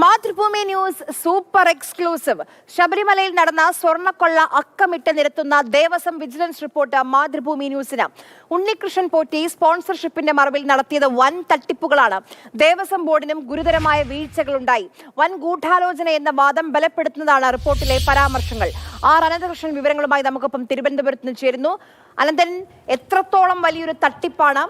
Mathrubhumi news super exclusive. ശബരിമലയിൽ നടന്ന സ്വർണ്ണക്കൊള്ള അക്കമിട്ട് നിരത്തുന്ന ദേവസ്വം വിജിലൻസ് റിപ്പോർട്ട് മാതൃഭൂമി ന്യൂസിന്. ഉണ്ണികൃഷ്ണൻ പോറ്റി സ്പോൺസർഷിപ്പിന്റെ മറവിൽ നടത്തിയത് വൻ തട്ടിപ്പുകളാണ്. ദേവസ്വം ബോർഡിനും ഗുരുതരമായ വീഴ്ചകളുണ്ടായി. വൻ ഗൂഢാലോചന എന്ന വാദം ബലപ്പെടുത്തുന്നതാണ് റിപ്പോർട്ടിലെ പരാമർശങ്ങൾ. അനന്തകൃഷ്ണൻ വിവരങ്ങളുമായി നമുക്കൊപ്പം തിരുവനന്തപുരത്ത് നിന്ന് ചേരുന്നു. അനന്തൻ, എത്രത്തോളം വലിയൊരു തട്ടിപ്പാണ്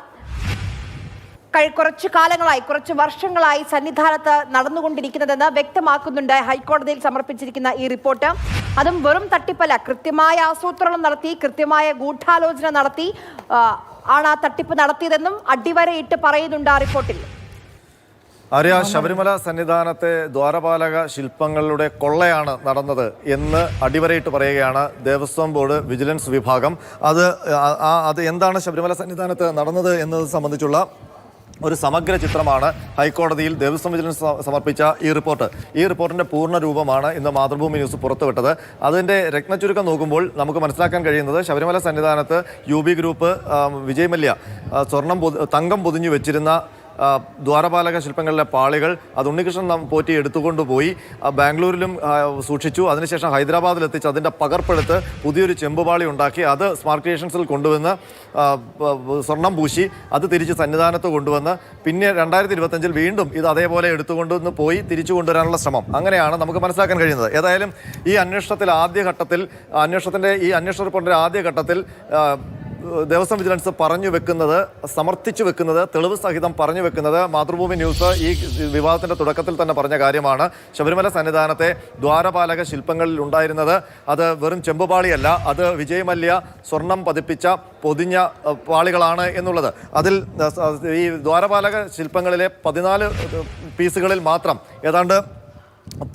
കുറച്ച് വർഷങ്ങളായി സന്നിധാനത്ത് നടന്നുകൊണ്ടിരിക്കുന്നതെന്ന് വ്യക്തമാക്കുന്നുണ്ട് ഹൈക്കോടതിയിൽ സമർപ്പിച്ചിരിക്കുന്ന ഈ റിപ്പോർട്ട്. അതും വെറും തട്ടിപ്പല്ല, കൃത്യമായ ആസൂത്രണം നടത്തി, കൃത്യമായ ഗൂഢാലോചന നടത്തി ആണ് ആ തട്ടിപ്പ് നടത്തിയതെന്നും അടിവരയിട്ട് പറയുന്നുണ്ട് ആ റിപ്പോർട്ടിൽ. ആര്യ, ശബരിമല സന്നിധാനത്തെ ദ്വാരപാലക ശില്പങ്ങളുടെ കൊള്ളയാണ് നടന്നത് എന്ന് അടിവരയിട്ട് പറയുകയാണ് ദേവസ്വം ബോർഡ് വിജിലൻസ് വിഭാഗം. അത് എന്താണ് ശബരിമല സന്നിധാനത്ത് നടന്നത് എന്നത് സംബന്ധിച്ചുള്ള ഒരു സമഗ്ര ചിത്രമാണ് ഹൈക്കോടതിയിൽ ദേവസ്വം വിജിലൻസ് സമർപ്പിച്ച ഈ റിപ്പോർട്ട്. ഈ റിപ്പോർട്ടിൻ്റെ പൂർണ്ണ രൂപമാണ് ഇന്ന് മാതൃഭൂമി ന്യൂസ് പുറത്തുവിട്ടത്. അതിൻ്റെ രത്നച്ചുരുക്കം നോക്കുമ്പോൾ നമുക്ക് മനസ്സിലാക്കാൻ കഴിയുന്നത് ശബരിമല സന്നിധാനത്ത് UB ഗ്രൂപ്പ് വിജയ് മല്യ തങ്കം പൊതിഞ്ഞു വെച്ചിരുന്ന ദ്വാരപാലക ശില്പങ്ങളിലെ പാളികൾ അത് ഉണ്ണികൃഷ്ണൻ പോറ്റി എടുത്തുകൊണ്ടുപോയി ബാംഗ്ലൂരിലും സൂക്ഷിച്ചു. അതിനുശേഷം ഹൈദരാബാദിലെത്തിച്ച് അതിൻ്റെ പകർപ്പെടുത്ത് പുതിയൊരു ചെമ്പുപാളി ഉണ്ടാക്കി അത് സ്മാർട്ട് ക്രിയേഷൻസിൽ കൊണ്ടുവന്ന് സ്വർണം പൂശി അത് തിരിച്ച് സന്നിധാനത്ത് കൊണ്ടുവന്ന് പിന്നെ 2025 വീണ്ടും ഇത് അതേപോലെ എടുത്തുകൊണ്ടുവന്ന് പോയി തിരിച്ചു കൊണ്ടുവരാനുള്ള ശ്രമം. അങ്ങനെയാണ് നമുക്ക് മനസ്സിലാക്കാൻ കഴിയുന്നത്. ഏതായാലും ഈ അന്വേഷണ റിപ്പോർട്ടിൻ്റെ ആദ്യഘട്ടത്തിൽ ദേവസ്വം വിജിലൻസ് സമർത്ഥിച്ചു വെക്കുന്നത്, തെളിവ് സഹിതം പറഞ്ഞു വെക്കുന്നത് മാതൃഭൂമി ന്യൂസ് ഈ വിവാദത്തിന്റെ തുടക്കത്തിൽ തന്നെ പറഞ്ഞ കാര്യമാണ്. ശബരിമല സന്നിധാനത്തെ ദ്വാരപാലക ശില്പങ്ങളിൽ ഉണ്ടായിരുന്നത് അത് വെറും ചെമ്പുപാളിയല്ല, അത് വിജയ് മല്യ സ്വർണം പതിപ്പിച്ച പൊതിഞ്ഞ പാളികളാണ് എന്നുള്ളത്. അതിൽ ഈ ദ്വാരപാലക ശില്പങ്ങളിലെ 14 പീസുകളിൽ മാത്രം ഏതാണ്ട്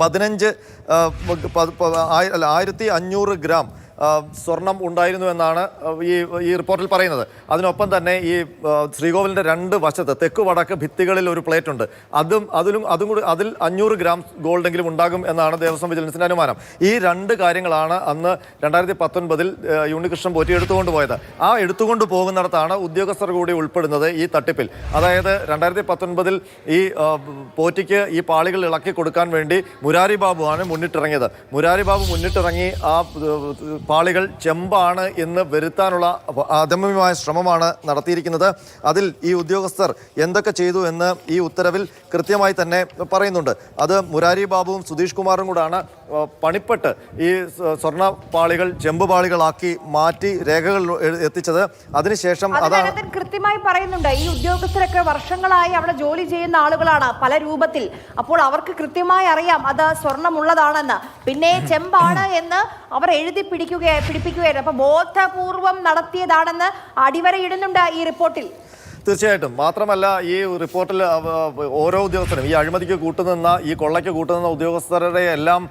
1500 ഗ്രാം സ്വർണം ഉണ്ടായിരുന്നു എന്നാണ് ഈ റിപ്പോർട്ടിൽ പറയുന്നത്. അതിനൊപ്പം തന്നെ ഈ ശ്രീകോവിലിൻ്റെ 2 വശത്ത് തെക്ക് വടക്ക് ഭിത്തികളിൽ ഒരു പ്ലേറ്റ് ഉണ്ട്. അതിൽ 500 ഗ്രാം ഗോൾഡെങ്കിലും ഉണ്ടാകും എന്നാണ് ദേവസ്വം വിജിലൻസിൻ്റെ അനുമാനം. ഈ 2 കാര്യങ്ങളാണ് അന്ന് 2019 ഉണ്ണികൃഷ്ണൻ പോറ്റി എടുത്തുകൊണ്ട് പോയത്. ആ എടുത്തുകൊണ്ട് പോകുന്നിടത്താണ് ഉദ്യോഗസ്ഥർ കൂടി ഉൾപ്പെടുന്നത് ഈ തട്ടിപ്പിൽ. അതായത് 2019 ഈ പോറ്റിക്ക് ഈ പാളികൾ ഇളക്കി കൊടുക്കാൻ വേണ്ടി മുരാരി ബാബുവാണ് മുന്നിട്ടിറങ്ങിയത്. മുരാരി ബാബു മുന്നിട്ടിറങ്ങി ആ പാളികൾ ചെമ്പാണ് എന്ന് വരുത്താനുള്ള അദമ്യമായ ശ്രമമാണ് നടത്തിയിരിക്കുന്നത്. അതിൽ ഈ ഉദ്യോഗസ്ഥർ എന്തൊക്കെ ചെയ്തു എന്ന് ഈ ഉത്തരവിൽ കൃത്യമായി തന്നെ പറയുന്നുണ്ട്. അത് മുരാരി ബാബുവും സുധീഷ് കുമാറും കൂടാണ് പണിപ്പെട്ട് ഈ സ്വർണ്ണ പാളികൾ ചെമ്പ് പാളികളാക്കി മാറ്റി രേഖകൾ എത്തിച്ചത്. അതിനുശേഷം അതാണ് കൃത്യമായി പറയുന്നുണ്ട്. ഈ ഉദ്യോഗസ്ഥരൊക്കെ വർഷങ്ങളായി അവിടെ ജോലി ചെയ്യുന്ന ആളുകളാണ് പല രൂപത്തിൽ. അപ്പോൾ അവർക്ക് കൃത്യമായി അറിയാം അത് സ്വർണ്ണമുള്ളതാണെന്ന്. പിന്നെ ചെമ്പാണ് എന്ന് അവർ പിടിപ്പിക്കുകയായിരുന്നു. അപ്പൊ ബോധപൂർവം നടത്തിയതാണെന്ന് അടിവരയിടുന്നുണ്ട് ഈ റിപ്പോർട്ടിൽ. തീർച്ചയായിട്ടും. മാത്രമല്ല ഈ റിപ്പോർട്ടിൽ ഓരോ ഉദ്യോഗസ്ഥരും ഈ അഴിമതിക്ക് കൂട്ടുനിന്ന, ഈ കൊള്ളയ്ക്ക് കൂട്ടുനിന്ന ഉദ്യോഗസ്ഥരുടെ എല്ലാം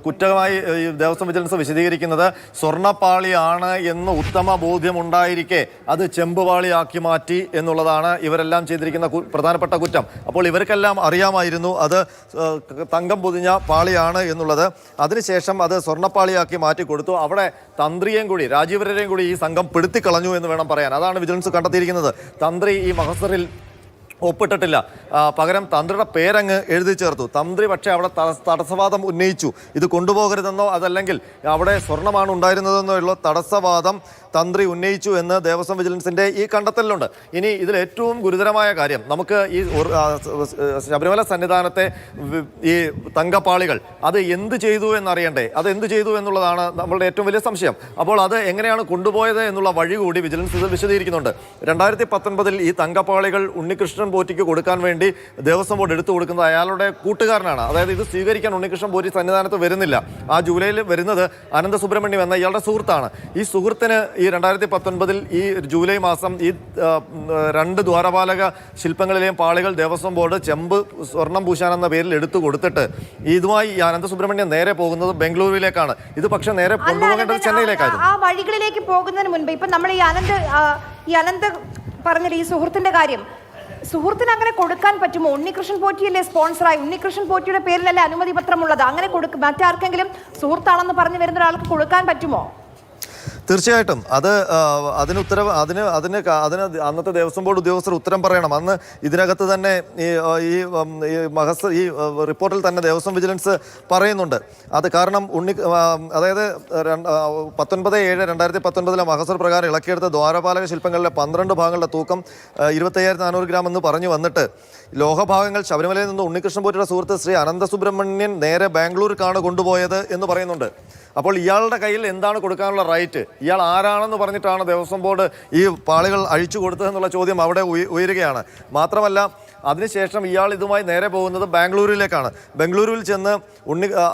കുറ്റമായി ഈ ദേവസ്വം വിജിലൻസ് വിശദീകരിക്കുന്നത് സ്വർണ്ണപ്പാളിയാണ് എന്ന് ഉത്തമ ബോധ്യമുണ്ടായിരിക്കെ അത് ചെമ്പുപാളിയാക്കി മാറ്റി എന്നുള്ളതാണ് ഇവരെല്ലാം ചെയ്തിരിക്കുന്ന പ്രധാനപ്പെട്ട കുറ്റം. അപ്പോൾ ഇവർക്കെല്ലാം അറിയാമായിരുന്നു അത് തങ്കം പൊതിഞ്ഞ പാളിയാണ് എന്നുള്ളത്. അതിനുശേഷം അത് സ്വർണ്ണപ്പാളിയാക്കി മാറ്റി കൊടുത്തു. അവിടെ തന്ത്രിയെയും കൂടി രാജീവരെയും കൂടി ഈ സംഘം പിടുത്തിക്കളഞ്ഞു എന്ന് വേണം പറയാൻ. അതാണ് വിജിലൻസ് കണ്ടെത്തിയിരിക്കുന്നത്. തന്ത്രി ഈ മഹസറിൽ ഒപ്പിട്ടിട്ടില്ല, പകരം തന്ത്രിയുടെ പേരങ്ങ് എഴുതി ചേർത്തു. തന്ത്രി പക്ഷേ അവിടെ തടസ്സവാദം ഉന്നയിച്ചു. ഇത് കൊണ്ടുപോകരുതെന്നോ അതല്ലെങ്കിൽ അവിടെ സ്വർണ്ണമാണ് ഉണ്ടായിരുന്നതെന്നോ ഉള്ള തടസ്സവാദം തന്ത്രി ഉന്നയിച്ചു എന്ന് ദേവസ്വം വിജിലൻസിൻ്റെ ഈ കണ്ടെത്തലിലുണ്ട്. ഇനി ഇതിൽ ഏറ്റവും ഗുരുതരമായ കാര്യം, നമുക്ക് ഈ ശബരിമല സന്നിധാനത്തെ ഈ തങ്കപ്പാളികൾ അത് എന്ത് ചെയ്തു എന്നറിയണ്ടേ? അത് എന്ത് ചെയ്തു എന്നുള്ളതാണ് നമ്മളുടെ ഏറ്റവും വലിയ സംശയം. അപ്പോൾ അത് എങ്ങനെയാണ് കൊണ്ടുപോയത് എന്നുള്ള വഴി കൂടി വിജിലൻസ് ഇതിൽ വിശദീകരിക്കുന്നുണ്ട്. 2019 ഈ തങ്കപ്പാളികൾ ഉണ്ണികൃഷ്ണൻ പോറ്റിക്ക് കൊടുക്കാൻ വേണ്ടി ദേവസ്വം ബോർഡ് എടുത്തു കൊടുക്കുന്നത് അയാളുടെ കൂട്ടുകാരനാണ്. അതായത് ഇത് സ്വീകരിക്കാൻ ഉണ്ണികൃഷ്ണൻ പോറ്റി സന്നിധാനത്ത് വരുന്നില്ല. ആ ജൂലൈയിൽ വരുന്നത് അനന്തസുബ്രഹ്മണ്യം എന്ന ഇയാളുടെ സുഹൃത്താണ്. ഈ സുഹൃത്തിന് ഈ 2019 ഈ ജൂലൈ മാസം ഈ 2 ദ്വാരപാലക ശില്പങ്ങളിലെയും പാളികൾ ദേവസ്വം ബോർഡ് സ്വർണം പൂശാൻ എന്ന പേരിൽ എടുത്തു കൊടുത്തിട്ട് ഇതുമായി ഈ അനന്തസുബ്രഹ്മണ്യം നേരെ പോകുന്നത് ബംഗളൂരുവിലേക്കാണ്. ഇത് പക്ഷെ നേരെ കൊണ്ടുപോകേണ്ടത് ചെന്നൈയിലേക്കായിരുന്നു. ആ വഴികളിലേക്ക് പോകുന്നതിന് മുൻപ് ഇപ്പൊ നമ്മൾ ഈ അനന്ത് പറഞ്ഞ ഈ സുഹൃത്തിന്റെ കാര്യം, സുഹൃത്തിന് അങ്ങനെ കൊടുക്കാൻ പറ്റുമോ? ഉണ്ണികൃഷ്ണൻ പോറ്റിയല്ലേ സ്പോൺസറായി, ഉണ്ണികൃഷ്ണൻ പോറ്റിയുടെ പേരിലല്ലേ അനുമതി പത്രമുള്ളത്. അങ്ങനെ മറ്റാർക്കെങ്കിലും സുഹൃത്താണെന്ന് പറഞ്ഞു വരുന്ന ഒരാൾക്ക് കൊടുക്കാൻ പറ്റുമോ? തീർച്ചയായിട്ടും അതിന് അന്നത്തെ ദേവസ്വം ബോർഡ് ഉദ്യോഗസ്ഥർ ഉത്തരം പറയണം. അന്ന് ഇതിനകത്ത് തന്നെ ഈ റിപ്പോർട്ടിൽ തന്നെ ദേവസ്വം വിജിലൻസ് പറയുന്നുണ്ട്. അത് കാരണം അതായത് 19/7/2019 മഹസർ പ്രകാരം ഇളക്കിയെടുത്ത ദ്വാരപാലക ശില്പങ്ങളിലെ 12 ഭാഗങ്ങളുടെ തൂക്കം 25,400 ഗ്രാം എന്ന് പറഞ്ഞു വന്നിട്ട് ലോഹഭാഗങ്ങൾ ശബരിമലയിൽ നിന്ന് ഉണ്ണികൃഷ്ണൻ പോറ്റിയുടെ സുഹൃത്ത് ശ്രീ അനന്തസുബ്രഹ്മണ്യൻ നേരെ ബാംഗ്ലൂർക്കാണ് കൊണ്ടുപോയത് എന്ന് പറയുന്നുണ്ട്. അപ്പോൾ ഇയാളുടെ കയ്യിൽ എന്താണ് കൊടുക്കാനുള്ള റൈറ്റ്? ഇയാൾ ആരാണെന്ന് പറഞ്ഞിട്ടാണ് ദേവസ്വം ബോർഡ് ഈ പാളികൾ അഴിച്ചു കൊടുത്തതെന്നുള്ള ചോദ്യം അവിടെ ഉയരുകയാണ്. മാത്രമല്ല അതിനുശേഷം ഇയാൾ ഇതുമായി നേരെ പോകുന്നത് ബാംഗ്ലൂരിലേക്കാണ്. ബാംഗ്ലൂരിൽ ചെന്ന്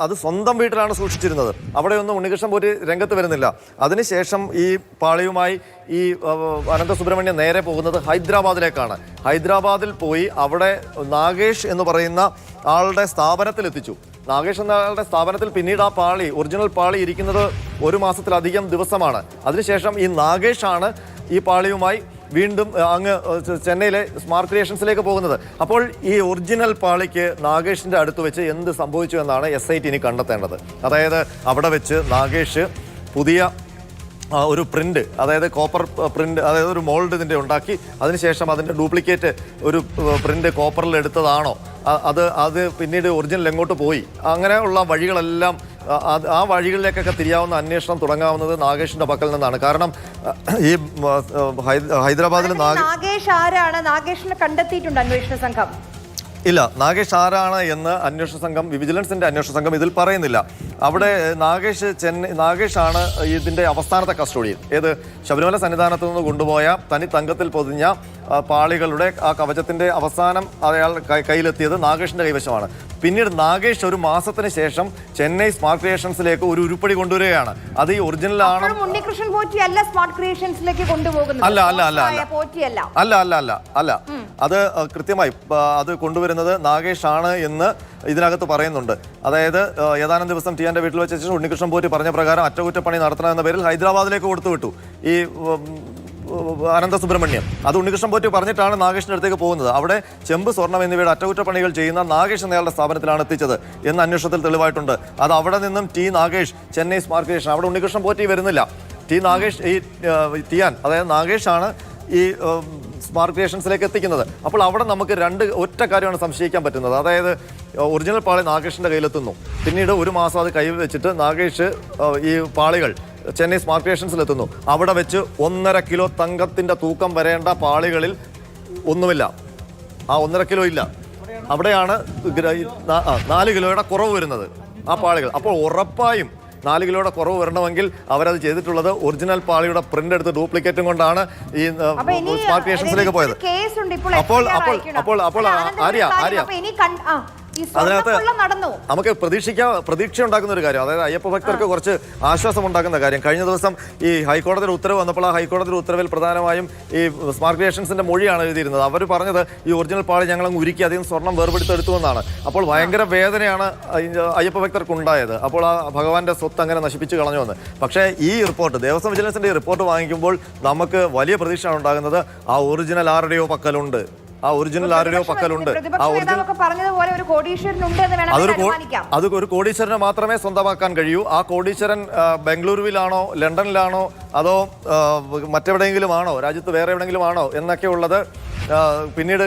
അത് സ്വന്തം വീട്ടിലാണ് സൂക്ഷിച്ചിരുന്നത്. അവിടെയൊന്നും ഉണ്ണികൃഷ്ണൻ പോറ്റി രംഗത്ത് വരുന്നില്ല. അതിനുശേഷം ഈ പാളിയുമായി ഈ അനന്തസുബ്രഹ്മണ്യൻ നേരെ പോകുന്നത് ഹൈദരാബാദിലേക്കാണ്. ഹൈദരാബാദിൽ പോയി അവിടെ നാഗേഷ് എന്ന് പറയുന്ന ആളുടെ സ്ഥാപനത്തിലെത്തിച്ചു. നാഗേഷ് എന്ന ആളുടെ സ്ഥാപനത്തിൽ പിന്നീട് ആ പാളി, ഒറിജിനൽ പാളി ഇരിക്കുന്നത് 1 മാസത്തിലധികം ദിവസമാണ്. അതിനുശേഷം ഈ നാഗേഷാണ് ഈ പാളിയുമായി വീണ്ടും അങ്ങ് ചെന്നൈയിലെ സ്മാർട്ട് ക്രിയേഷൻസിലേക്ക് പോകുന്നത്. അപ്പോൾ ഈ ഒറിജിനൽ പാളിക്ക് നാഗേഷിൻ്റെ അടുത്ത് വെച്ച് എന്ത് സംഭവിച്ചു എന്നാണ് SIT ഇനി കണ്ടെത്തേണ്ടത്. അതായത് അവിടെ വെച്ച് നാഗേഷ് പുതിയ ഒരു പ്രിന്റ്, അതായത് കോപ്പർ പ്രിന്റ്, അതായത് ഒരു മോൾഡ് ഇതിൻ്റെ ഉണ്ടാക്കി അതിനുശേഷം അതിൻ്റെ ഡ്യൂപ്ലിക്കേറ്റ് ഒരു പ്രിന്റ് കോപ്പറിൽ എടുത്തതാണോ, അത് പിന്നീട് ഒറിജിനൽ എങ്ങോട്ട് പോയി, അങ്ങനെയുള്ള വഴികളെല്ലാം ആ വഴികളിലേക്കൊക്കെ തിരിയാവുന്ന അന്വേഷണം തുടങ്ങാവുന്നത് നാഗേഷിന്റെ പക്കൽ നിന്നാണ്. കാരണം ഈ ഹൈദരാബാദിൽ നാഗേഷ് ആരാണ്, നാഗേഷിനെ കണ്ടെത്തിയിട്ടുണ്ട് അന്വേഷണ സംഘം? ഇല്ല, നാഗേഷ് ആരാണ് എന്ന് അന്വേഷണ സംഘം, വിജിലൻസിന്റെ അന്വേഷണ സംഘം ഇതിൽ പറയുന്നില്ല. അവിടെ നാഗേഷാണ് ഇതിന്റെ അവസാനത്തെ കസ്റ്റോഡിയൻ. ഏത് ശബരിമല സന്നിധാനത്ത് നിന്ന് കൊണ്ടുപോയ തനി തങ്കത്തിൽ പൊതിഞ്ഞ പാളികളുടെ ആ കവചത്തിന്റെ അവസാനം അയാൾ കയ്യിലെത്തിയത് നാഗേഷിന്റെ കൈവശമാണ്. പിന്നീട് നാഗേഷ് 1 മാസത്തിന് ശേഷം ചെന്നൈ സ്മാർട്ട് ക്രിയേഷൻസിലേക്ക് ഒരു ഉരുപ്പടി കൊണ്ടുവരികയാണ്. അത് ഈ ഒറിജിനൽ ആണ്. ഉണ്ണികൃഷ്ണൻ പോറ്റി അല്ല സ്മാർട്ട് ക്രിയേഷൻസിലേക്ക് കൊണ്ടുപോകുന്നത്. അല്ല, അത് കൃത്യമായി അത് കൊണ്ടുവരുന്നത് നാഗേഷ് ആണ് എന്ന് ഇതിനകത്ത് പറയുന്നുണ്ട്. അതായത് ഏതാനും ദിവസം ടിയാന്റെ വീട്ടിൽ വെച്ച ശേഷം ഉണ്ണികൃഷ്ണൻ പോറ്റി പറഞ്ഞ പ്രകാരം അറ്റകുറ്റപ്പണി നടത്തണമെന്ന പേരിൽ ഹൈദരാബാദിലേക്ക് കൊടുത്തുവിട്ടു ഈ അനന്തസുബ്രഹ്മണ്യം. അത് ഉണ്ണികൃഷ്ണൻ പോറ്റി പറഞ്ഞിട്ടാണ് നാഗേഷിന്റെ അടുത്തേക്ക് പോകുന്നത്. അവിടെ ചെമ്പ്, സ്വർണം എന്നിവയുടെ അറ്റകുറ്റപ്പണികൾ ചെയ്യുന്ന നാഗേഷ് എന്നയാളുടെ സ്ഥാപനത്തിലാണ് എത്തിച്ചത് എന്ന് അന്വേഷണത്തിൽ തെളിവായിട്ടുണ്ട്. അത് അവിടെ നിന്നും നാഗേഷ് ചെന്നൈ സ്മാർട്ട് ക്രിയേഷൻ, അവിടെ ഉണ്ണികൃഷ്ണൻ പോറ്റി വരുന്നില്ല. നാഗേഷ് ടിയാൻ, അതായത് നാഗേഷാണ് ഈ സ്മാർട്ട് ക്രിയേഷൻസിലേക്ക് എത്തിക്കുന്നത്. അപ്പോൾ അവിടെ നമുക്ക് ഒറ്റ കാര്യമാണ് സംശയിക്കാൻ പറ്റുന്നത്. അതായത് ഒറിജിനൽ പാളി നാഗേഷിന്റെ കയ്യിലെത്തുന്നു. പിന്നീട് 1 മാസം അത് കയ്യിൽ വെച്ചിട്ട് നാഗേഷ് ഈ പാളികൾ ചെന്നൈ സ്മാർട്ട് ക്രിയേഷൻസിലെത്തുന്നു. അവിടെ വെച്ച് 1.5 കിലോ തങ്കത്തിന്റെ തൂക്കം വരേണ്ട പാളികളിൽ ഒന്നുമില്ല. ആ 1.5 കിലോ ഇല്ല. അവിടെയാണ് 4 കിലോയുടെ കുറവ് വരുന്നത് ആ പാളികൾ. അപ്പോൾ ഉറപ്പായും 4 കിലോയുടെ കുറവ് വരണമെങ്കിൽ അവരത് ചെയ്തിട്ടുള്ളത് ഒറിജിനൽ പാളിയുടെ പ്രിന്റ് എടുത്ത് ഡ്യൂപ്ലിക്കേറ്റും കൊണ്ടാണ് ഈ സ്മാർട്ട് ക്രിയേഷൻസിലേക്ക് പോയത്. അപ്പോൾ ആര്യ അതിനകത്ത് നമുക്ക് പ്രതീക്ഷ ഉണ്ടാക്കുന്ന ഒരു കാര്യം, അതായത് അയ്യപ്പ ഭക്തർക്ക് കുറച്ച് ആശ്വാസം ഉണ്ടാക്കുന്ന കാര്യം, കഴിഞ്ഞ ദിവസം ഈ ഹൈക്കോടതിയുടെ ഉത്തരവ് വന്നപ്പോൾ ആ ഹൈക്കോടതിയുടെ ഉത്തരവിൽ പ്രധാനമായും ഈ സ്മാർട്ട് ക്രിയേഷൻസിന്റെ മൊഴിയാണ് എഴുതിയിരുന്നത്. അവർ പറഞ്ഞത് ഈ ഒറിജിനൽ പാളി ഞങ്ങളങ്ങ് ഉരുക്കി അതിൽ നിന്ന് സ്വർണം വേർപെടുത്തെടുത്തു എന്നാണ്. അപ്പോൾ ഭയങ്കര വേദനയാണ് അയ്യപ്പ ഭക്തർക്ക് ഉണ്ടായത്. അപ്പോൾ ആ ഭഗവാന്റെ സ്വത്ത് അങ്ങനെ നശിപ്പിച്ചു കളഞ്ഞുവെന്ന്. പക്ഷേ ഈ റിപ്പോർട്ട്, ദേവസ്വം വിജിലൻസിന്റെ ഈ റിപ്പോർട്ട് വാങ്ങിക്കുമ്പോൾ നമുക്ക് വലിയ പ്രതീക്ഷയാണ് ഉണ്ടാകുന്നത്. ആ ഒറിജിനൽ ആരുടെയോ പക്കലുണ്ട്. അത് ഒരു കോടീശ്വരന് മാത്രമേ സ്വന്തമാക്കാൻ കഴിയൂ. ആ കോടീശ്വരൻ ബംഗളൂരുവിലാണോ, ലണ്ടനിലാണോ, അതോ മറ്റെവിടെയെങ്കിലും ആണോ, രാജ്യത്ത് വേറെ എവിടെയെങ്കിലും ആണോ എന്നൊക്കെ ഉള്ളത് പിന്നീട്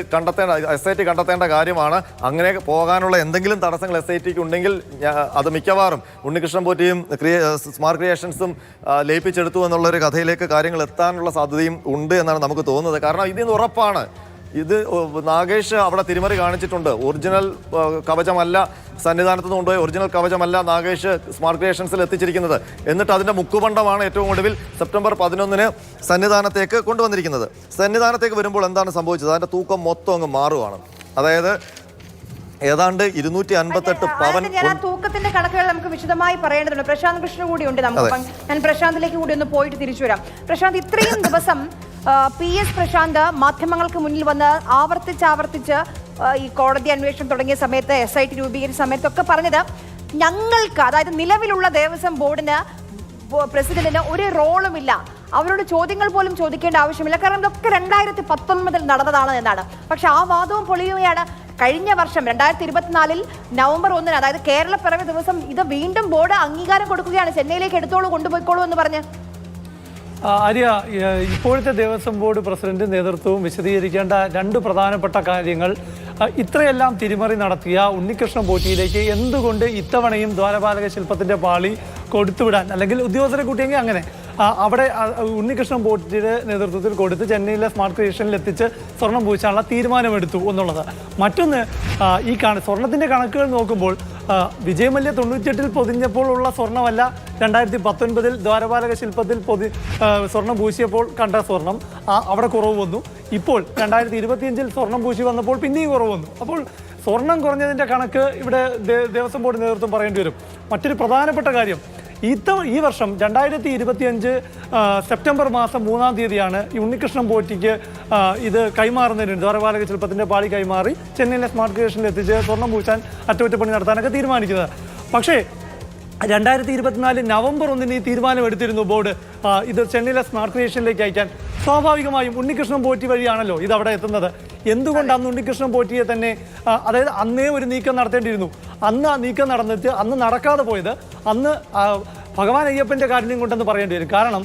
SIT കണ്ടെത്തേണ്ട കാര്യമാണ്. അങ്ങനെ പോകാനുള്ള എന്തെങ്കിലും തടസ്സങ്ങൾ SITക്ക് ഉണ്ടെങ്കിൽ അത് മിക്കവാറും ഉണ്ണികൃഷ്ണൻ പോറ്റിയും സ്മാർട്ട് ക്രിയേഷൻസും ലയിപ്പിച്ചെടുത്തു എന്നുള്ളൊരു കഥയിലേക്ക് കാര്യങ്ങൾ എത്താനുള്ള സാധ്യതയും ഉണ്ട് എന്നാണ് നമുക്ക് തോന്നുന്നത്. കാരണം ഇതിന് ഉറപ്പാണ്, ഇത് നാഗേഷ് അവിടെ തിരിമറി കാണിച്ചിട്ടുണ്ട്. ഒറിജിനൽ കവചമല്ല സന്നിധാനത്ത് നിന്ന് കൊണ്ടുപോയി, ഒറിജിനൽ കവചമല്ല നാഗേഷ് സ്മാർട്ട് ക്രിയേഷൻസിൽ എത്തിച്ചിരിക്കുന്നത്. എന്നിട്ട് അതിൻ്റെ മുക്കുപണ്ടമാണ് ഏറ്റവും ഒടുവിൽ സെപ്റ്റംബർ 11 സന്നിധാനത്തേക്ക് കൊണ്ടുവന്നിരിക്കുന്നത്. സന്നിധാനത്തേക്ക് വരുമ്പോൾ എന്താണ് സംഭവിച്ചത്? അതിൻ്റെ തൂക്കം മൊത്തം അങ്ങ് മാറുകയാണ്. അതായത് ഏതാണ്ട് 258 പവൻ. തൂക്കത്തിന്റെ കണക്കുകൾ നമുക്ക് വിശദമായി പറയേണ്ടതുണ്ട്. പ്രശാന്ത് കൃഷ്ണ കൂടി ഉണ്ട് നമുക്ക്. ഞാൻ പ്രശാന്തിലേക്ക് കൂടി ഒന്ന് പോയിട്ട് തിരിച്ചു വരാം. പ്രശാന്ത്, ഇത്രയും ദിവസം PS പ്രശാന്ത് മാധ്യമങ്ങൾക്ക് മുന്നിൽ വന്ന് ആവർത്തിച്ച് ഈ കോടതി അന്വേഷണം തുടങ്ങിയ സമയത്ത്, SIT രൂപീകരിച്ച സമയത്തൊക്കെ പറഞ്ഞത്, ഞങ്ങൾക്ക്, അതായത് നിലവിലുള്ള ദേവസ്വം ബോർഡിന്, പ്രസിഡന്റിന് ഒരു റോളുമില്ല, അവരോട് ചോദ്യങ്ങൾ പോലും ചോദിക്കേണ്ട ആവശ്യമില്ല, കാരണം ഇതൊക്കെ 2019 നടന്നതാണ് എന്നാണ്. പക്ഷെ ആ വാദവും പൊളിയുകയാണ്. കഴിഞ്ഞ വർഷം 2024 നവംബർ 1, അതായത് കേരളപ്പിറവി ദിവസം ഇത് വീണ്ടും ബോർഡ് അംഗീകാരം കൊടുക്കുകയാണ്. ചെന്നൈയിലേക്ക് എടുത്തോളൂ, കൊണ്ടുപോയിക്കോളൂ എന്ന് പറഞ്ഞ്. ആര്യ, ഇപ്പോഴത്തെ ദേവസ്വം ബോർഡ് പ്രസിഡന്റ് നേതൃത്വവും വിശദീകരിക്കേണ്ട രണ്ട് പ്രധാനപ്പെട്ട കാര്യങ്ങൾ. ഇത്രയെല്ലാം തിരിമറി നടത്തിയ ഉണ്ണികൃഷ്ണൻ പോറ്റിയിലേക്ക് എന്തുകൊണ്ട് ഇത്തവണയും ദ്വാരപാലക ശില്പത്തിന്റെ പാളി കൊടുത്തുവിടാൻ, അല്ലെങ്കിൽ ഉദ്യോഗസ്ഥരെ കൂട്ടിയെങ്കിൽ അങ്ങനെ അവിടെ ഉണ്ണികൃഷ്ണൻ പോറ്റിയുടെ നേതൃത്വത്തിൽ കൊടുത്ത് ചെന്നൈയിലെ സ്മാർട്ട് ക്രിയേഷനിൽ എത്തിച്ച് സ്വർണം പൂശാനുള്ള തീരുമാനമെടുത്തു എന്നുള്ളത്. മറ്റൊന്ന്, ഈ സ്വർണത്തിന്റെ കണക്കുകൾ നോക്കുമ്പോൾ വിജയമല്യ 98-ൽ പൊതിഞ്ഞപ്പോൾ ഉള്ള സ്വർണ്ണമല്ല 2019-ൽ ദ്വാരപാലക ശില്പത്തിൽ സ്വർണം പൂശിയപ്പോൾ കണ്ട സ്വർണം, അവിടെ കുറവ് വന്നു. ഇപ്പോൾ 2025-ൽ സ്വർണം പൂശി വന്നപ്പോൾ പിന്നെയും കുറവ് വന്നു. അപ്പോൾ സ്വർണം കുറഞ്ഞതിൻ്റെ കണക്ക് ഇവിടെ ദേവസ്വം ബോർഡ് നേതൃത്വം പറയേണ്ടി വരും. മറ്റൊരു പ്രധാനപ്പെട്ട കാര്യം, ഈ വർഷം 2025 സെപ്റ്റംബർ മാസം 3-ാം തീയതിയാണ് ഈ ഉണ്ണികൃഷ്ണൻ പോറ്റിക്ക് ഇത് കൈമാറുന്നതിന് ദ്വാരപാലക ശില്പത്തിൻ്റെ പാളി കൈമാറി ചെന്നൈയിലെ സ്മാർട്ട് ക്രിയേഷനിൽ എത്തിച്ച് സ്വർണം പൂശാൻ അറ്റകുറ്റപ്പണി നടത്താനൊക്കെ തീരുമാനിക്കുന്നത്. പക്ഷേ 2024 നവംബർ 1-ന് ഈ തീരുമാനം എടുത്തിരുന്നു ബോർഡ് ഇത് ചെന്നൈയിലെ സ്മാർട്ട് ക്രിയേഷനിലേക്ക് അയക്കാൻ. സ്വാഭാവികമായും ഉണ്ണികൃഷ്ണൻ പോറ്റി വഴിയാണല്ലോ ഇത് അവിടെ എത്തുന്നത്. എന്തുകൊണ്ട് അന്ന് ഉണ്ണികൃഷ്ണൻ പോറ്റിയെ തന്നെ, അതായത് അന്നേ ഒരു നീക്കം നടത്തേണ്ടിയിരുന്നു. അന്ന് ആ നീക്കം നടന്നിട്ട് അന്ന് നടക്കാതെ പോയത് അന്ന് ഭഗവാൻ അയ്യപ്പൻ്റെ കാരുണ്യം കൊണ്ടെന്ന് പറയേണ്ടി വരും. കാരണം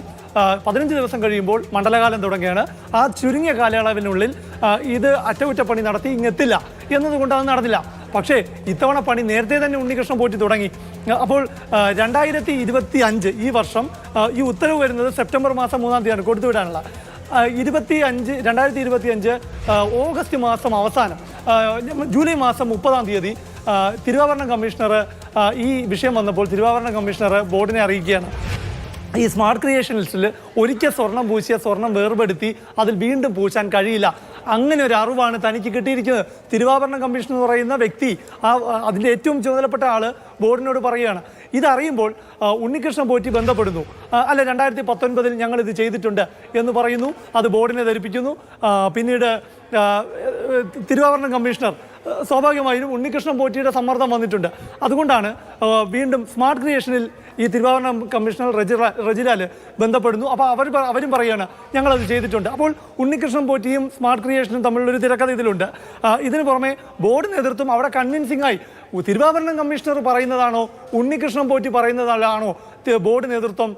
15 ദിവസം കഴിയുമ്പോൾ മണ്ഡലകാലം തുടങ്ങിയാണ്. ആ ചുരുങ്ങിയ കാലയളവിനുള്ളിൽ ഇത് അറ്റകുറ്റപ്പണി നടത്തി ഇങ്ങെത്തില്ല എന്നതുകൊണ്ട് അത് നടന്നില്ല. പക്ഷേ ഇത്തവണ പണി നേരത്തെ തന്നെ ഉണ്ണികൃഷ്ണൻ പോറ്റി തുടങ്ങി. അപ്പോൾ 2025 ഈ വർഷം ഈ ഉത്തരവ് വരുന്നത് സെപ്റ്റംബർ മാസം 3-ാം തീയതിയാണ് കൊടുത്തുവിടാനുള്ള. 2025 ഓഗസ്റ്റ് മാസം അവസാനം, ജൂലൈ മാസം 30-ാം തീയതി തിരുവാഭരണ കമ്മീഷണർ ഈ വിഷയം വന്നപ്പോൾ തിരുവാഭരണ കമ്മീഷണർ ബോർഡിനെ അറിയിക്കുകയാണ്, ഈ സ്മാർട്ട് ക്രിയേഷൻസിൽ ഒരിക്കൽ സ്വർണം പൂശിയ സ്വർണം വേർപെടുത്തി അതിൽ വീണ്ടും പൂശാൻ കഴിയില്ല. അങ്ങനെ ഒരു അറിവാണ് തനിക്ക് കിട്ടിയിരിക്കുന്നത്. തിരുവാഭരണ കമ്മീഷൻ എന്ന് പറയുന്ന വ്യക്തി, അതിൻ്റെ ഏറ്റവും ചുമതലപ്പെട്ട ആൾ ബോർഡിനോട് പറയുകയാണ്. ഇതറിയുമ്പോൾ ഉണ്ണികൃഷ്ണൻ പോറ്റി ബന്ധപ്പെടുന്നു. അല്ല, 2019-ൽ ഞങ്ങളിത് ചെയ്തിട്ടുണ്ട് എന്ന് പറയുന്നു. അത് ബോർഡിനെ ധരിപ്പിക്കുന്നു. പിന്നീട് തിരുവാഭരണ കമ്മീഷണർ സ്വാഭാവികമായും ഉണ്ണികൃഷ്ണൻ പോറ്റിയുടെ സമ്മർദ്ദം വന്നിട്ടുണ്ട്. അതുകൊണ്ടാണ് വീണ്ടും സ്മാർട്ട് ക്രിയേഷനിൽ ഈ തിരുവാഭരണ കമ്മീഷണർ റജിലാൽ ബന്ധപ്പെടുന്നു. അപ്പോൾ അവരും പറയുകയാണ് ഞങ്ങളത് ചെയ്തിട്ടുണ്ട്. അപ്പോൾ ഉണ്ണികൃഷ്ണൻ പോറ്റിയും സ്മാർട്ട് ക്രിയേഷനും തമ്മിലുള്ളൊരു തിരക്കഥ ഇതിലുണ്ട്. ഇതിന് പുറമെ ബോർഡ് നേതൃത്വം അവിടെ കൺവിൻസിംഗ് ആയി തിരുവാഭരണ കമ്മീഷണർ പറയുന്നതാണോ ഉണ്ണികൃഷ്ണൻ പോറ്റി പറയുന്നതാണോ ബോർഡ് നേതൃത്വം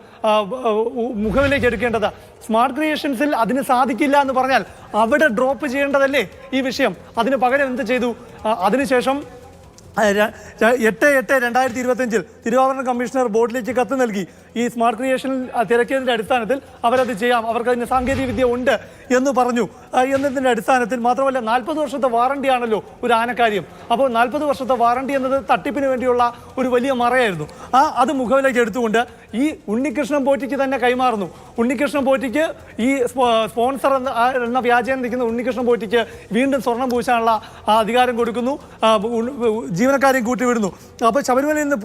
മുഖവിലേക്ക് എടുക്കേണ്ടത്? സ്മാർട്ട് ക്രിയേഷൻസിൽ അതിന് സാധിക്കില്ല എന്ന് പറഞ്ഞാൽ അവിടെ ഡ്രോപ്പ് ചെയ്യേണ്ടതല്ലേ ഈ വിഷയം? അതിന് പകരം എന്ത് ചെയ്തു? അതിനുശേഷം 8/8/2025 തിരുവാഭരണ കമ്മീഷണർ ബോർഡിലേക്ക് കത്ത് നൽകി. ഈ സ്മാർട്ട് ക്രിയേഷനിൽ തിരക്കിയതിൻ്റെ അടിസ്ഥാനത്തിൽ അവരത് ചെയ്യാം, അവർക്ക് അതിന് സാങ്കേതിക വിദ്യ ഉണ്ട് എന്ന് പറഞ്ഞു. എന്നതിൻ്റെ അടിസ്ഥാനത്തിൽ മാത്രമല്ല 40 വർഷത്തെ വാറണ്ടി ആണല്ലോ ഒരു ആനക്കാര്യം. അപ്പോൾ 40 വർഷത്തെ വാറണ്ടി എന്നത് തട്ടിപ്പിന് വേണ്ടിയുള്ള ഒരു വലിയ മറയായിരുന്നു. അത് മുഖവിലേക്ക് എടുത്തുകൊണ്ട് ഈ ഉണ്ണികൃഷ്ണൻ പോറ്റിക്ക് തന്നെ കൈമാറുന്നു. ഉണ്ണികൃഷ്ണൻ പോറ്റിക്ക് ഈ സ്പോൺസർ എന്ന വ്യാജേന നിൽക്കുന്ന ഉണ്ണികൃഷ്ണൻ പോറ്റിക്ക് വീണ്ടും സ്വർണം പൂശാനുള്ള അധികാരം കൊടുക്കുന്നു. ജീവനക്കാരെയും കൂട്ടിവിടുന്നു. അപ്പോൾ ശബരിമലയിൽ നിന്ന്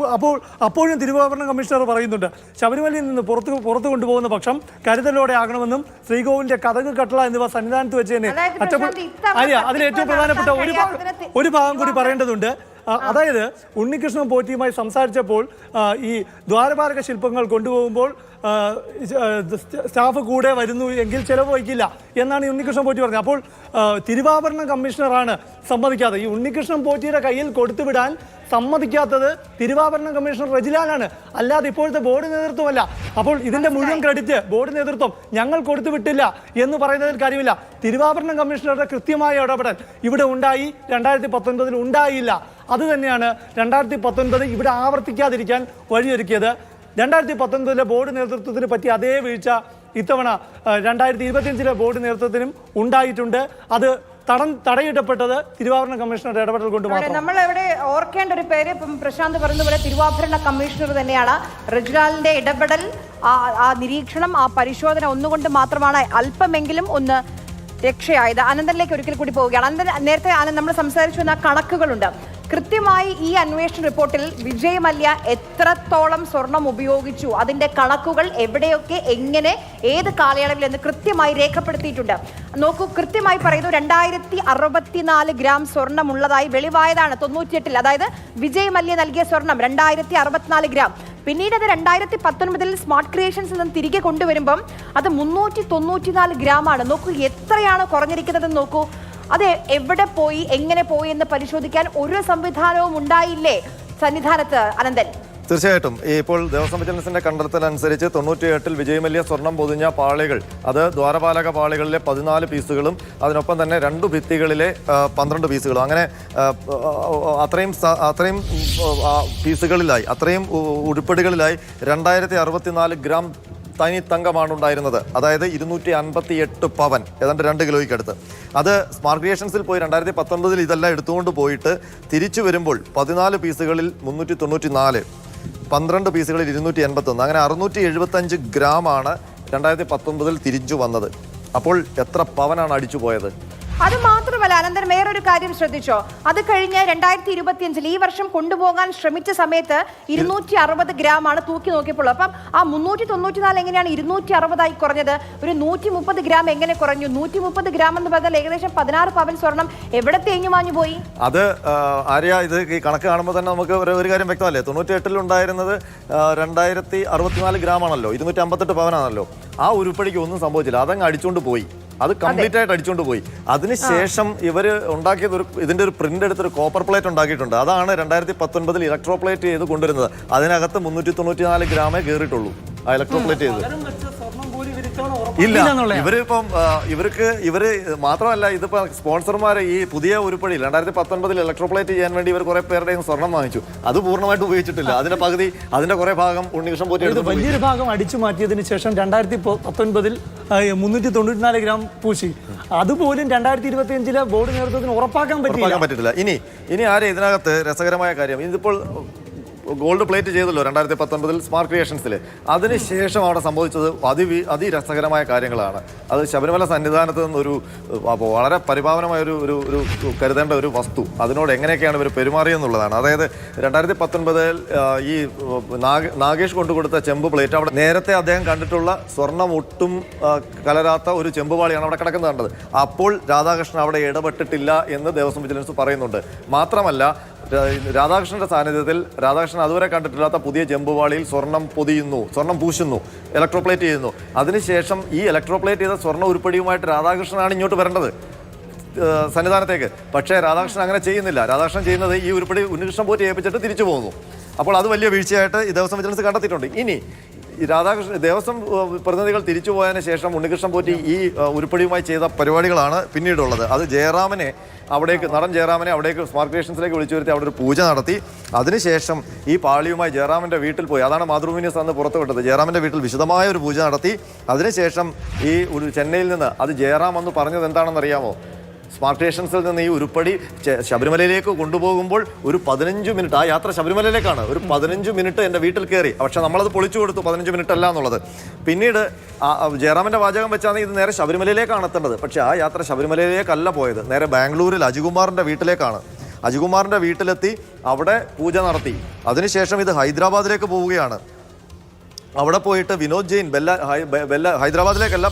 അപ്പോഴും തിരുവാഭരണ കമ്മീഷണർ പറയുന്നുണ്ട്, ശബരിമലയിൽ നിന്ന് പുറത്തു കൊണ്ടുപോകുന്ന പക്ഷം കരുതലോടെ ആകണമെന്നും ശ്രീകോവിലിന്റെ കതക് കട്ടള എന്നിവ സന്നിധാനത്ത് വെച്ച് തന്നെ അതിൽ ഏറ്റവും പ്രധാനപ്പെട്ട ഒരു ഭാഗം കൂടി പറയേണ്ടതുണ്ട്. അതായത് ഉണ്ണികൃഷ്ണൻ പോറ്റിയുമായി സംസാരിച്ചപ്പോൾ ഈ ദ്വാരപാലക ശില്പങ്ങൾ കൊണ്ടുപോകുമ്പോൾ സ്റ്റാഫ് കൂടെ വരുന്നു എങ്കിൽ ചിലവ് വഹിക്കില്ല എന്നാണ് ഈ ഉണ്ണികൃഷ്ണൻ പോറ്റി പറഞ്ഞത്. അപ്പോൾ തിരുവാഭരണ കമ്മീഷണറാണ് സമ്മതിക്കാതെ. ഈ ഉണ്ണികൃഷ്ണൻ പോറ്റിയുടെ കയ്യിൽ കൊടുത്തുവിടാൻ സമ്മതിക്കാത്തത് തിരുവാഭരണ കമ്മീഷണർ റജിലാലാണ്, അല്ലാതെ ഇപ്പോഴത്തെ ബോർഡ് നേതൃത്വമല്ല. അപ്പോൾ ഇതിന്റെ മുഴുവൻ ക്രെഡിറ്റ് ബോർഡ് നേതൃത്വം ഞങ്ങൾ കൊടുത്തുവിട്ടില്ല എന്ന് പറയുന്നതിൽ കാര്യമില്ല. തിരുവാഭരണ കമ്മീഷണറുടെ കൃത്യമായ ഇടപെടൽ ഇവിടെ ഉണ്ടായി, 2019-ൽ ഉണ്ടായില്ല. അത് തന്നെയാണ് 2019 ഇവിടെ ആവർത്തിക്കാതിരിക്കാൻ വഴിയൊരുക്കിയത്. 2019-ലെ ബോർഡ് നേതൃത്വത്തിന് പറ്റിയ അതേ വീഴ്ച ഇത്തവണ 2025-ലെ ബോർഡ് നേതൃത്വത്തിനും ഉണ്ടായിട്ടുണ്ട്. അത് തടയിടപ്പെട്ടത് തിരുവാഭരണ കമ്മീഷണറുടെ ഇടപെടൽ കൊണ്ട് മാത്രം. നമ്മൾ ഇവിടെ ഓർക്കേണ്ട ഒരു പേര്, ഇപ്പം പ്രശാന്ത് പറഞ്ഞതുപോലെ തിരുവാഭരണ കമ്മീഷണർ തന്നെയാണ്. റജിലാലിന്റെ ഇടപെടൽ, ആ നിരീക്ഷണം, ആ പരിശോധന ഒന്നുകൊണ്ട് മാത്രമാണ് അല്പമെങ്കിലും ഒന്ന് രക്ഷയായത്. അനന്തനിലേക്ക് ഒരിക്കൽ കൂടി പോവുകയാണ്. അനന്തൻ, നേരത്തെ നമ്മൾ സംസാരിച്ചു വന്ന കണക്കുകളുണ്ട്. കൃത്യമായി ഈ അന്വേഷണ റിപ്പോർട്ടിൽ വിജയ് മല്യ എത്രത്തോളം സ്വർണം ഉപയോഗിച്ചു, അതിന്റെ കണക്കുകൾ എവിടെയൊക്കെ, എങ്ങനെ, ഏത് കാലയളവിൽ എന്ന് കൃത്യമായി രേഖപ്പെടുത്തിയിട്ടുണ്ട്. നോക്കൂ, കൃത്യമായി പറയുന്നു 2064 ഗ്രാം സ്വർണം ഉള്ളതായി വെളിവായതാണ് 98-ൽ. അതായത് വിജയ് മല്യ നൽകിയ സ്വർണം 2064 ഗ്രാം. പിന്നീട് അത് 2019-ൽ സ്മാർട്ട് ക്രിയേഷൻസിൽ നിന്ന് തിരികെ കൊണ്ടുവരുമ്പം അത് 394 ഗ്രാമാണ്. നോക്കൂ എത്രയാണ് കുറഞ്ഞിരിക്കുന്നതെന്ന് നോക്കൂ. അത് എവിടെ പോയി, എങ്ങനെ പോയി എന്ന് പരിശോധിക്കാൻ ഒരു സംവിധാനവും ഉണ്ടായില്ലേ സന്നിധാനത്ത്? അനന്തൻ, തീർച്ചയായിട്ടും ഇപ്പോൾ ദേവസ്വം വിജിലൻസിന്റെ കണ്ടെത്തലനുസരിച്ച് 98-ൽ വിജയമല്യ സ്വർണം പൊതിഞ്ഞ പാളികൾ, അത് ദ്വാരപാലക പാളികളിലെ 14 പീസുകളും അതിനൊപ്പം തന്നെ 2 ഭിത്തികളിലെ 12 പീസുകളും, അങ്ങനെ അത്രയും പീസുകളിലായി, അത്രയും ഉരുപ്പടികളിലായി 2064 ഗ്രാം തനി തങ്കമാണ് ഉണ്ടായിരുന്നത്. അതായത് 258 പവൻ, ഏതാണ്ട് 2 കിലോയ്ക്ക് അടുത്ത്. അത് സ്മാർട്ട് ക്രിയേഷൻസിൽ പോയി 2019 ഇതെല്ലാം എടുത്തുകൊണ്ട് പോയിട്ട് തിരിച്ചു വരുമ്പോൾ 14 പീസുകളിൽ 394, 12 പീസുകളിൽ 281, അങ്ങനെ 675 ഗ്രാമാണ് 2019 തിരിച്ചു വന്നത്. അപ്പോൾ എത്ര പവനാണ് അടിച്ചു പോയത്? അത് മാത്രമല്ല, അനന്തരം വേറൊരു കാര്യം ശ്രദ്ധിച്ചോ, അത് കഴിഞ്ഞ് 2025 ഈ വർഷം കൊണ്ടുപോകാൻ ശ്രമിച്ച സമയത്ത് 260 ഗ്രാമാണ് തൂക്കി നോക്കിയപ്പോൾ. അപ്പം ആ 394 എങ്ങനെയാണ് 260 കുറഞ്ഞത്? ഒരു 130 ഗ്രാം എങ്ങനെ കുറഞ്ഞു? 130 ഗ്രാം എന്ന് പറഞ്ഞാൽ ഏകദേശം 16 പവൻ സ്വർണം എവിടെ തേഞ്ഞു മാഞ്ഞു പോയി? അത് ആര്യ, ഇത് ഈ കണക്ക് കാണുമ്പോൾ തന്നെ നമുക്ക് ഒരു കാര്യം വ്യക്തമല്ലേ. 98-ൽ ഉണ്ടായിരുന്നത് 2064 ഗ്രാം ആണല്ലോ, 258 പവനാണല്ലോ. ആ ഉരുപ്പടിക്ക് ഒന്നും സംഭവിച്ചില്ല, അതങ്ങ് അടിച്ചുകൊണ്ട് പോയി. അത് കംപ്ലീറ്റ് ആയിട്ട് അടിച്ചുകൊണ്ട് പോയി. അതിനുശേഷം ഇവർ ഉണ്ടാക്കിയത് ഇതിന്റെ ഒരു പ്രിന്റ് എടുത്തൊരു കോപ്പർ പ്ലേറ്റ് ഉണ്ടാക്കിയിട്ടുണ്ട്. അതാണ് 2019 ഇലക്ട്രോ പ്ലേറ്റ് ചെയ്ത് കൊണ്ടുവരുന്നത്. അതിനകത്ത് 394 ഗ്രാമേ കയറിയിട്ടുള്ളൂ ആ ഇലക്ട്രോ പ്ലേറ്റ് ചെയ്ത്. ഇല്ല, ഇവര് മാത്രമല്ല, ഇതിപ്പോ സ്പോൺസർമാർ ഈ പുതിയ ഉരുപ്പടി 2019 ഇലക്ട്രോ പ്ലേറ്റ് ചെയ്യാൻ വേണ്ടി ഇവർ കുറെ പേരുടെ സ്വർണം വാങ്ങിച്ചു. അത് പൂർണ്ണമായിട്ട് ഉപയോഗിച്ചിട്ടില്ല. അതിന്റെ പകുതി, അതിന്റെ കുറെ ഭാഗം ഉണ്ണികൃഷ്ണൻ പോറ്റി വലിയൊരു ഭാഗം അടിച്ചു മാറ്റിയതിനു ശേഷം 2019 394 ഗ്രാം പൂശി. അതുപോലും 2025 ബോർഡ് നേതൃത്വത്തിന് ഉറപ്പാക്കാൻ പറ്റില്ല. ഇനി ആരെ ഇതിനകത്ത് രസകരമായ കാര്യം, ഇതിപ്പോൾ ഗോൾഡ് പ്ലേറ്റ് ചെയ്തല്ലോ 2019 സ്മാർട്ട് ക്രിയേഷൻസിൽ. അതിനുശേഷം അവിടെ സംഭവിച്ചത് അതിരസകരമായ കാര്യങ്ങളാണ്. അത് ശബരിമല സന്നിധാനത്ത് നിന്നൊരു വളരെ പരിപാവനമായ ഒരു കരുതേണ്ട ഒരു വസ്തു, അതിനോട് എങ്ങനെയൊക്കെയാണ് ഇവർ പെരുമാറിയെന്നുള്ളതാണ്. അതായത് 2019 ഈ നാഗേഷ് കൊണ്ടുകൊടുത്ത ചെമ്പ് പ്ലേറ്റ്, അവിടെ നേരത്തെ അദ്ദേഹം കണ്ടിട്ടുള്ള സ്വർണം ഒട്ടും കലരാത്ത ഒരു ചെമ്പുപാളിയാണ് അവിടെ കിടക്കുന്നത് കണ്ടത്. അപ്പോൾ രാധാകൃഷ്ണൻ അവിടെ ഇടപെട്ടിട്ടില്ല എന്ന് ദേവസ്വം വിജിലൻസ് പറയുന്നുണ്ട്. മാത്രമല്ല, രാധാകൃഷ്ണന്റെ സാന്നിധ്യത്തിൽ രാധാകൃഷ്ണൻ അതുവരെ കണ്ടിട്ടില്ലാത്ത പുതിയ ചെമ്പുവാളിയിൽ സ്വർണം പൊതിയുന്നു, സ്വർണം പൂശുന്നു, ഇലക്ട്രോപ്ലേറ്റ് ചെയ്യുന്നു. അതിനുശേഷം ഈ ഇലക്ട്രോപ്ലേറ്റ് ചെയ്ത സ്വർണ്ണ ഉരുപ്പടിയുമായിട്ട് രാധാകൃഷ്ണനാണ് ഇങ്ങോട്ട് വരേണ്ടത് സന്നിധാനത്തേക്ക്. പക്ഷേ രാധാകൃഷ്ണൻ അങ്ങനെ ചെയ്യുന്നില്ല. രാധാകൃഷ്ണൻ ചെയ്യുന്നത് ഈ ഉരുപ്പടി ഉണ്ണികൃഷ്ണൻ പോറ്റി ഏൽപ്പിച്ചിട്ട് തിരിച്ചു പോകുന്നു. അപ്പോൾ അത് വലിയ വീഴ്ചയായിട്ട് ഈ ദേവസ്വം വിജിലൻസ് കണ്ടെത്തിയിട്ടുണ്ട്. ഇനി ദേവസ്വം പ്രതിനിധികൾ തിരിച്ചു പോയതിനു ശേഷം ഉണ്ണികൃഷ്ണൻ പോറ്റി ഈ ഉരുപ്പടിയുമായി ചെയ്ത പരിപാടികളാണ് പിന്നീടുള്ളത്. അത് നടൻ ജയറാമനെ അവിടേക്ക് സ്മാർട്ട് ക്രിയേഷൻസിലേക്ക് വിളിച്ചു വരുത്തി അവിടെ ഒരു പൂജ നടത്തി. അതിനുശേഷം ഈ പാളിയുമായി ജയറാമന്റെ വീട്ടിൽ പോയി. അതാണ് മാതൃഭൂമി ന്യൂസ് അന്ന് പുറത്തുവിട്ടത്. ജയറാമന്റെ വീട്ടിൽ വിശദമായ ഒരു പൂജ നടത്തി. അതിനുശേഷം ഈ ചെന്നൈയിൽ നിന്ന് അത് ജയറാം എന്ന് പറഞ്ഞത് എന്താണെന്ന് അറിയാമോ? സ്മാർട്ട് ക്രിയേഷൻസിൽ നിന്ന് ഈ ഉരുപ്പടി ശബരിമലയിലേക്ക് കൊണ്ടുപോകുമ്പോൾ ഒരു 15 മിനിറ്റ്, ആ യാത്ര ശബരിമലയിലേക്കാണ്, ഒരു 15 മിനിറ്റ് എൻ്റെ വീട്ടിൽ കയറി. പക്ഷെ നമ്മളത് പൊളിച്ചു കൊടുത്തു, 15 മിനിറ്റ് അല്ല എന്നുള്ളത്. പിന്നീട് ജയറാമിൻ്റെ വാചകം വെച്ചാണ് ഇത് നേരെ ശബരിമലയിലേക്കാണ് എത്തേണ്ടത്. പക്ഷേ ആ യാത്ര ശബരിമലയിലേക്കല്ല പോയത്, നേരെ ബാംഗ്ലൂരിൽ അജികുമാറിൻ്റെ വീട്ടിലേക്കാണ്. അജികുമാറിൻ്റെ വീട്ടിലെത്തി അവിടെ പൂജ നടത്തി. അതിനുശേഷം ഇത് ഹൈദരാബാദിലേക്ക് പോവുകയാണ്. അവിടെ പോയിട്ട് വിനോദ് ജെയിൻ ഹൈദരാബാദിലേക്കല്ല,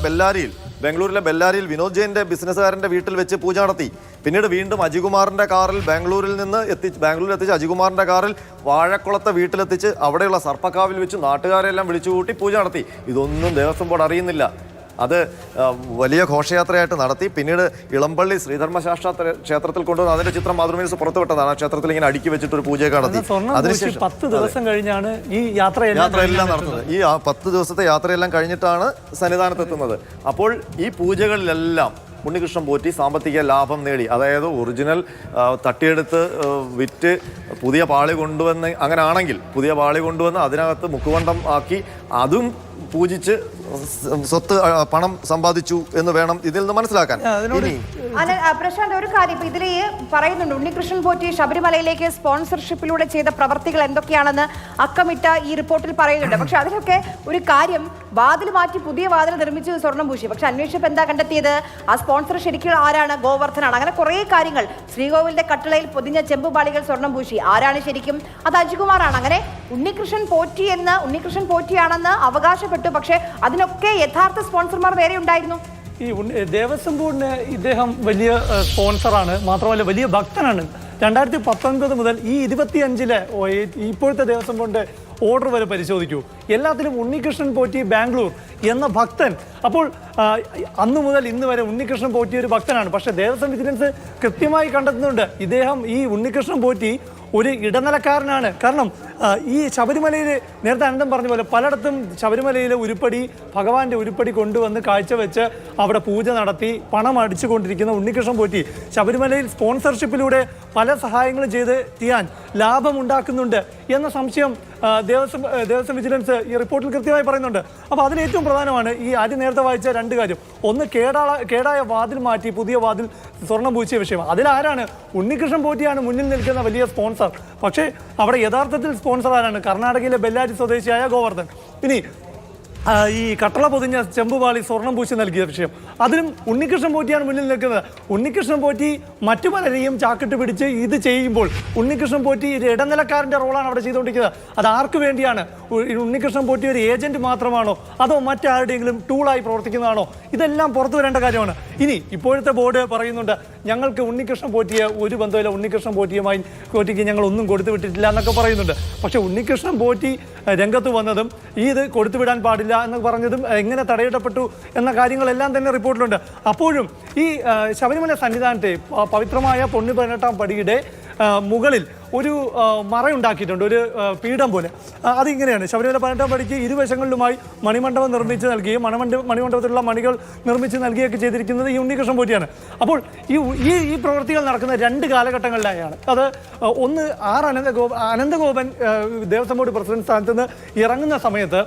ബാംഗ്ലൂരിലെ ബെല്ലാരിയിൽ വിനോദ് ജെയിൻ്റെ ബിസിനസ്സുകാരൻ്റെ വീട്ടിൽ വെച്ച് പൂജ നടത്തി. പിന്നീട് വീണ്ടും അജികുമാറിൻ്റെ കാറിൽ ബാംഗ്ലൂരിൽ എത്തിച്ച് അജികുമാറിൻ്റെ കാറിൽ വാഴക്കുളത്തെ വീട്ടിലെത്തിച്ച് അവിടെയുള്ള സർപ്പക്കാവിൽ വെച്ച് നാട്ടുകാരെല്ലാം വിളിച്ചുകൂട്ടി പൂജ നടത്തി. ഇതൊന്നും ദേവസ്വം ബോർഡ് അറിയുന്നില്ല. അത് വലിയ ഘോഷയാത്രയായിട്ട് നടത്തി. പിന്നീട് ഇളമ്പള്ളി ശ്രീധർമ്മശാസ്ത്ര ക്ഷേത്രത്തിൽ കൊണ്ടുവന്ന് അതിന്റെ ചിത്രം മാതൃഭൂമി ന്യൂസ് പുറത്തുവിട്ടതാണ്. ആ ക്ഷേത്രത്തിൽ ഇങ്ങനെ അടുക്കി വെച്ചിട്ട് ഒരു പൂജയൊക്കെ നടത്തി. അതിനുശേഷം 10 ദിവസം കഴിഞ്ഞാണ് ഈ യാത്രയെല്ലാം നടത്തുന്നത്. ഈ 10 ദിവസത്തെ യാത്രയെല്ലാം കഴിഞ്ഞിട്ടാണ് സന്നിധാനത്തെത്തുന്നത്. അപ്പോൾ ഈ പൂജകളിലെല്ലാം ഉണ്ണികൃഷ്ണൻ പോറ്റി സാമ്പത്തിക ലാഭം നേടി. അതായത് ഒറിജിനൽ തട്ടിയെടുത്ത് വിറ്റ് പുതിയ പാളി കൊണ്ടുവന്ന്, അങ്ങനെ ആണെങ്കിൽ പുതിയ പാളി കൊണ്ടുവന്ന് അതിനകത്ത് മുക്കുവണ്ടം ആക്കി അതും പൂജിച്ച് പണം സമ്പാദിച്ചു എന്ന് വേണം ഇതിൽ നിന്ന് മനസ്സിലാക്കാൻ. പ്രശാന്ത്, ഒരു കാര്യം ഇപ്പൊ ഇതിൽ പറയുന്നുണ്ട്, ഉണ്ണികൃഷ്ണൻ പോറ്റി ശബരിമലയിലേക്ക് സ്പോൺസർഷിപ്പിലൂടെ ചെയ്ത പ്രവർത്തികൾ എന്തൊക്കെയാണെന്ന് അക്കമിട്ട ഈ റിപ്പോർട്ടിൽ പറയുന്നുണ്ട്. പക്ഷെ അതിലൊക്കെ ഒരു കാര്യം, വാതിൽ മാറ്റി പുതിയ വാതിൽ നിർമ്മിച്ച് സ്വർണം പൂശി. പക്ഷെ അന്വേഷിച്ചപ്പോൾ എന്താ കണ്ടെത്തിയത്? ആ സ്പോൺസർ ശരിക്കും ആരാണ്? ഗോവർദ്ധനാണ്. അങ്ങനെ കുറെ കാര്യങ്ങൾ. ശ്രീകോവിലിന്റെ കട്ടളയിൽ പൊതിഞ്ഞ ചെമ്പുപാളികൾ സ്വർണം പൂശി. ആരാണ് ശരിക്കും? അത് അജികുമാറാണ്. അങ്ങനെ ഉണ്ണികൃഷ്ണൻ പോറ്റിയാണെന്ന് അവകാശപ്പെട്ടു. പക്ഷെ അതിനൊക്കെ യഥാർത്ഥ സ്പോൺസർമാർ വേറെ ഉണ്ടായിരുന്നു. ഈ ദേവസ്വം ബോർഡിന് ഇദ്ദേഹം വലിയ സ്പോൺസറാണ്, മാത്രമല്ല വലിയ ഭക്തനാണ്. 2019 മുതൽ ഈ 25 ഇപ്പോഴത്തെ ദേവസ്വം ബോർഡിന്റെ ഓർഡർ വരെ പരിശോധിക്കൂ. എല്ലാത്തിലും ഉണ്ണികൃഷ്ണൻ പോറ്റി ബാംഗ്ലൂർ എന്ന ഭക്തൻ. അപ്പോൾ അന്നു മുതൽ ഇന്ന് വരെ ഉണ്ണികൃഷ്ണൻ പോറ്റി ഒരു ഭക്തനാണ്. പക്ഷേ ദേവസ്വം വിജിലൻസ് കൃത്യമായി കണ്ടെത്തുന്നുണ്ട് ഇദ്ദേഹം ഈ ഉണ്ണികൃഷ്ണൻ പോറ്റി ഒരു ഇടനിലക്കാരനാണ്. കാരണം ഈ ശബരിമലയിൽ നേരത്തെ അനന്തം പറഞ്ഞ പോലെ പലയിടത്തും ശബരിമലയിലെ ഉരുപ്പടി, ഭഗവാന്റെ ഉരുപ്പടി കൊണ്ടുവന്ന് കാഴ്ചവെച്ച് അവിടെ പൂജ നടത്തി പണം അടിച്ചുകൊണ്ടിരിക്കുന്ന ഉണ്ണികൃഷ്ണൻ പോറ്റി ശബരിമലയിൽ സ്പോൺസർഷിപ്പിലൂടെ പല സഹായങ്ങളും ചെയ്ത് ചെയ്യാൻ ലാഭമുണ്ടാക്കുന്നുണ്ട് എന്ന സംശയം ദേവസ്വം വിജിലൻസ് ഈ റിപ്പോർട്ടിൽ കൃത്യമായി പറയുന്നുണ്ട്. അപ്പോൾ അതിൽ ഏറ്റവും പ്രധാനമാണ് ഈ ആദ്യം നേരത്തെ വായിച്ച രണ്ട് കാര്യം. ഒന്ന്, കേടായ വാതിൽ മാറ്റി പുതിയ വാതിൽ സ്വർണം പൂശിയ വിഷയം. അതിലാരാണ്? ഉണ്ണികൃഷ്ണൻ പോറ്റിയാണ് മുന്നിൽ നിൽക്കുന്ന വലിയ സ്പോൺസർ. പക്ഷേ അവിടെ യഥാർത്ഥത്തിൽ സ്പോൺസർ ആരാണ്? കർണാടകയിലെ ബെല്ലാരി സ്വദേശിയായ ഗോവർദ്ധൻ. ഇനി ഈ കട്ടള പൊതിഞ്ഞ ചെമ്പുപാളി സ്വർണം പൂശി നൽകിയ വിഷയം, അതിലും ഉണ്ണികൃഷ്ണൻ പോറ്റിയാണ് മുന്നിൽ നിൽക്കുന്നത്. ഉണ്ണികൃഷ്ണൻ പോറ്റി മറ്റു പലരെയും ചാക്കിട്ട് പിടിച്ച് ഇത് ചെയ്യുമ്പോൾ ഉണ്ണികൃഷ്ണൻ പോറ്റി ഒരു ഇടനിലക്കാരൻ്റെ റോളാണ് അവിടെ ചെയ്തുകൊണ്ടിരിക്കുന്നത്. അത് ആർക്ക് വേണ്ടിയാണ്? ഉണ്ണികൃഷ്ണൻ പോറ്റി ഒരു ഏജന്റ് മാത്രമാണോ, അതോ മറ്റാരുടെയെങ്കിലും ടൂളായി പ്രവർത്തിക്കുന്നതാണോ? ഇതെല്ലാം പുറത്തു വരേണ്ട കാര്യമാണ്. ഇനി ഇപ്പോഴത്തെ ബോർഡ് പറയുന്നുണ്ട് ഞങ്ങൾക്ക് ഉണ്ണികൃഷ്ണൻ പോറ്റിയെ ഒരു ബന്ധമില്ല, ഉണ്ണികൃഷ്ണൻ പോറ്റിക്ക് ഞങ്ങൾ ഒന്നും കൊടുത്തു വിട്ടിട്ടില്ല എന്നൊക്കെ പറയുന്നുണ്ട്. പക്ഷേ ഉണ്ണികൃഷ്ണൻ പോറ്റി രംഗത്ത് വന്നതും ഇത് കൊടുത്തുവിടാൻ പാടില്ല എന്ന് പറഞ്ഞതും എങ്ങനെ തടയിടപ്പെട്ടു എന്ന കാര്യങ്ങളെല്ലാം തന്നെ റിപ്പോർട്ടിലുണ്ട്. അപ്പോഴും ഈ ശബരിമല സന്നിധാനത്തെ പവിത്രമായ പൊന്നു 18-ാം പടിയുടെ മുകളിൽ ഒരു മറയുണ്ടാക്കിയിട്ടുണ്ട്, ഒരു പീഠം പോലെ. അതിങ്ങനെയാണ്, ശബരിമല 18-ാം പടിക്ക് ഇരുവശങ്ങളിലുമായി മണിമണ്ഡപം നിർമ്മിച്ച് നൽകുകയും മണിമണ്ഡപത്തിലുള്ള മണികൾ നിർമ്മിച്ച് നൽകുകയൊക്കെ ചെയ്തിരിക്കുന്നത് ഈ ഉണ്ണികൃഷ്ണൻ പോറ്റിയാണ്. അപ്പോൾ ഈ പ്രവൃത്തികൾ നടക്കുന്ന രണ്ട് കാലഘട്ടങ്ങളിലായാണ്. അത് ഒന്ന് അനന്തഗോപൻ ദേവസ്വം ബോർഡ് പ്രസിഡന്റ് സ്ഥാനത്ത് നിന്ന് ഇറങ്ങുന്ന സമയത്ത്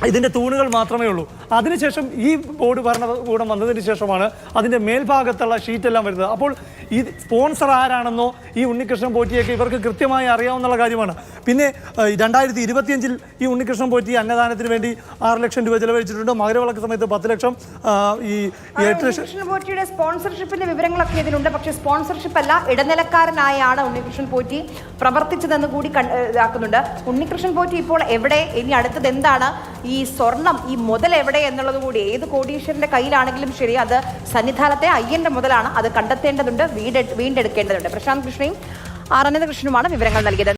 ഇതിൻ്റെ തൂണുകൾ മാത്രമേ ഉള്ളൂ. അതിനുശേഷം ഈ ബോർഡ് ഭരണകൂടം വന്നതിന് ശേഷമാണ് അതിൻ്റെ മേൽഭാഗത്തുള്ള ഷീറ്റെല്ലാം വരുന്നത്. അപ്പോൾ ഈ സ്പോൺസർ ആരാണെന്നോ ഈ ഉണ്ണികൃഷ്ണൻ പോറ്റിയൊക്കെ ഇവർക്ക് കൃത്യമായി അറിയാവുന്ന കാര്യമാണ്. പിന്നെ 2025 ഈ ഉണ്ണികൃഷ്ണൻ പോറ്റി അന്നദാനത്തിന് വേണ്ടി 6 ലക്ഷം രൂപ ചെലവഴിച്ചിട്ടുണ്ട്. മകരവിളക്ക് സമയത്ത് 10 ലക്ഷം, ഈ 8 ലക്ഷം. ഉണ്ണികൃഷ്ണൻ പോറ്റിയുടെ സ്പോൺസർഷിപ്പിന്റെ വിവരങ്ങളൊക്കെ ഇതിലുണ്ട്. പക്ഷേ സ്പോൺസർഷിപ്പ് അല്ല, ഇടനിലക്കാരനായാണ് ഉണ്ണികൃഷ്ണൻ പോറ്റി പ്രവർത്തിച്ചതെന്ന് കൂടി ഇതാക്കുന്നുണ്ട്. ഉണ്ണികൃഷ്ണൻ പോറ്റി ഇപ്പോൾ എവിടെ, ഇനി അടുത്തത് എന്താണ്, ഈ സ്വർണം, ഈ മുതൽ എവിടെ എന്നുള്ളത് കൂടി, ഏത് കോടീശ്വരന്റെ കയ്യിലാണെങ്കിലും ശരി, അത് സന്നിധാനത്തെ അയ്യന്റെ മുതലാണ്, അത് കണ്ടെത്തേണ്ടതുണ്ട്, വീണ്ടെടുക്കേണ്ടതുണ്ട്. പ്രശാന്ത് കൃഷ്ണയും ആർ അനന്തകൃഷ്ണനുമാണ് വിവരങ്ങൾ നൽകിയത്.